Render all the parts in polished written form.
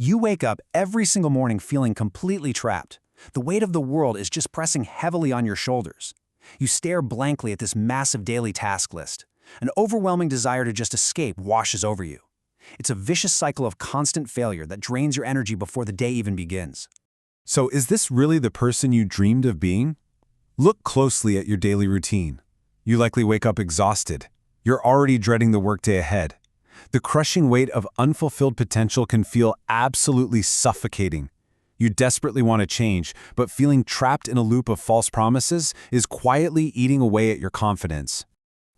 You wake up every single morning feeling completely trapped. The weight of the world is just pressing heavily on your shoulders. You stare blankly at this massive daily task list. An overwhelming desire to just escape washes over you. It's a vicious cycle of constant failure that drains your energy before the day even begins. So is this really the person you dreamed of being? Look closely at your daily routine. You likely wake up exhausted. You're already dreading the workday ahead. The crushing weight of unfulfilled potential can feel absolutely suffocating. You desperately want to change, but feeling trapped in a loop of false promises is quietly eating away at your confidence.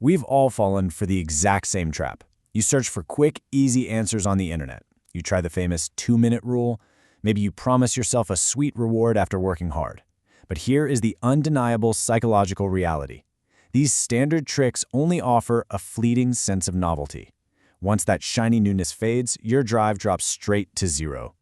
We've all fallen for the exact same trap. You search for quick, easy answers on the internet. You try the famous 2-minute rule. Maybe you promise yourself a sweet reward after working hard. But here is the undeniable psychological reality. These standard tricks only offer a fleeting sense of novelty. Once that shiny newness fades, your drive drops straight to zero.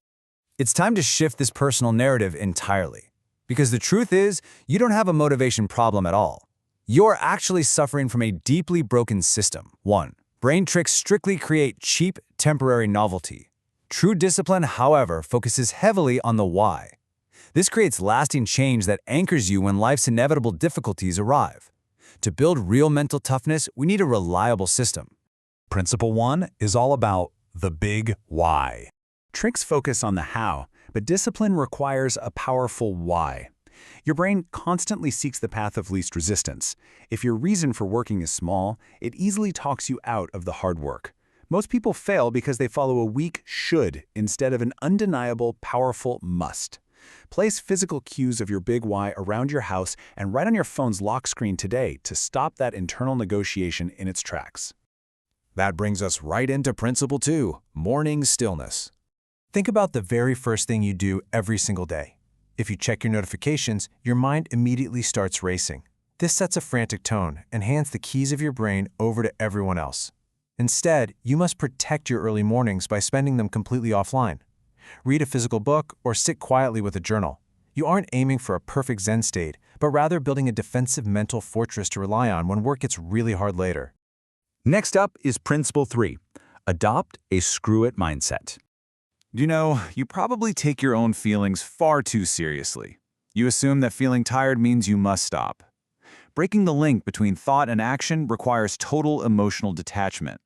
It's time to shift this personal narrative entirely. Because the truth is, you don't have a motivation problem at all. You're actually suffering from a deeply broken system. 1. Brain tricks strictly create cheap, temporary novelty. True discipline, however, focuses heavily on the why. This creates lasting change that anchors you when life's inevitable difficulties arrive. To build real mental toughness, we need a reliable system. Principle 1 is all about the big why. Tricks focus on the how, but discipline requires a powerful why. Your brain constantly seeks the path of least resistance. If your reason for working is small, it easily talks you out of the hard work. Most people fail because they follow a weak should instead of an undeniable, powerful must. Place physical cues of your big why around your house and write on your phone's lock screen today to stop that internal negotiation in its tracks. That brings us right into Principle 2, morning stillness. Think about the very first thing you do every single day. If you check your notifications, your mind immediately starts racing. This sets a frantic tone and hands the keys of your brain over to everyone else. Instead, you must protect your early mornings by spending them completely offline. Read a physical book or sit quietly with a journal. You aren't aiming for a perfect Zen state, but rather building a defensive mental fortress to rely on when work gets really hard later. Next up is Principle 3, adopt a screw-it mindset. You probably take your own feelings far too seriously. You assume that feeling tired means you must stop. Breaking the link between thought and action requires total emotional detachment.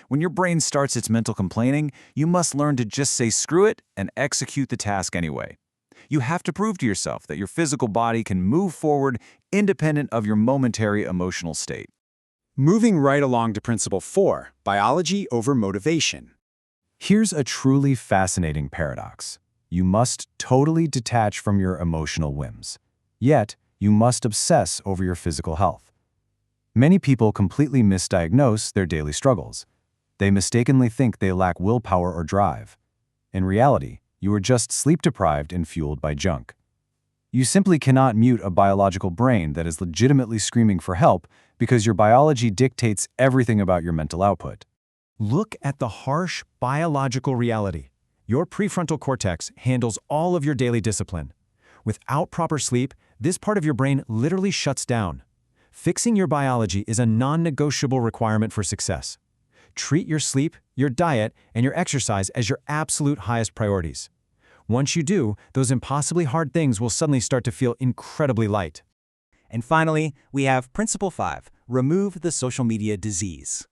When your brain starts its mental complaining, you must learn to just say screw it and execute the task anyway. You have to prove to yourself that your physical body can move forward independent of your momentary emotional state. Moving right along to Principle 4, biology over motivation. Here's a truly fascinating paradox. You must totally detach from your emotional whims. Yet, you must obsess over your physical health. Many people completely misdiagnose their daily struggles. They mistakenly think they lack willpower or drive. In reality, you are just sleep-deprived and fueled by junk. You simply cannot mute a biological brain that is legitimately screaming for help because your biology dictates everything about your mental output. Look at the harsh biological reality. Your prefrontal cortex handles all of your daily discipline. Without proper sleep, this part of your brain literally shuts down. Fixing your biology is a non-negotiable requirement for success. Treat your sleep, your diet, and your exercise as your absolute highest priorities. Once you do, those impossibly hard things will suddenly start to feel incredibly light. And finally, we have Principle 5, remove the social media disease.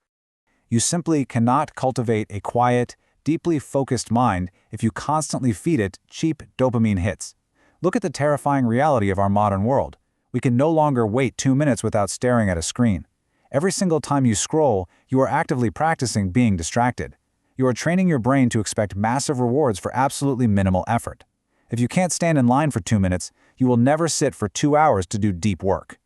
You simply cannot cultivate a quiet, deeply focused mind if you constantly feed it cheap dopamine hits. Look at the terrifying reality of our modern world. We can no longer wait 2 minutes without staring at a screen. Every single time you scroll, you are actively practicing being distracted. You are training your brain to expect massive rewards for absolutely minimal effort. If you can't stand in line for 2 minutes, you will never sit for 2 hours to do deep work.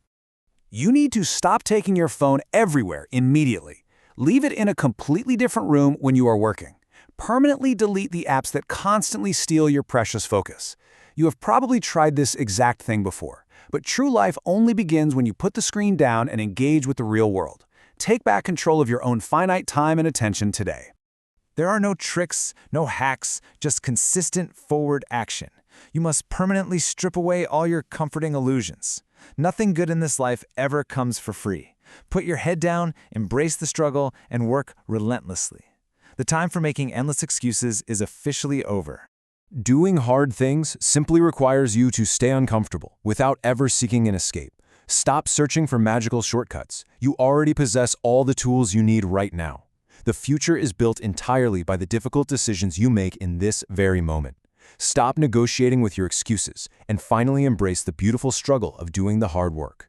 You need to stop taking your phone everywhere immediately. Leave it in a completely different room when you are working. Permanently delete the apps that constantly steal your precious focus. You have probably tried this exact thing before, but true life only begins when you put the screen down and engage with the real world. Take back control of your own finite time and attention today. There are no tricks, no hacks, just consistent forward action. You must permanently strip away all your comforting illusions. Nothing good in this life ever comes for free. Put your head down, embrace the struggle, and work relentlessly. The time for making endless excuses is officially over. Doing hard things simply requires you to stay uncomfortable without ever seeking an escape. Stop searching for magical shortcuts. You already possess all the tools you need right now. The future is built entirely by the difficult decisions you make in this very moment. Stop negotiating with your excuses and finally embrace the beautiful struggle of doing the hard work.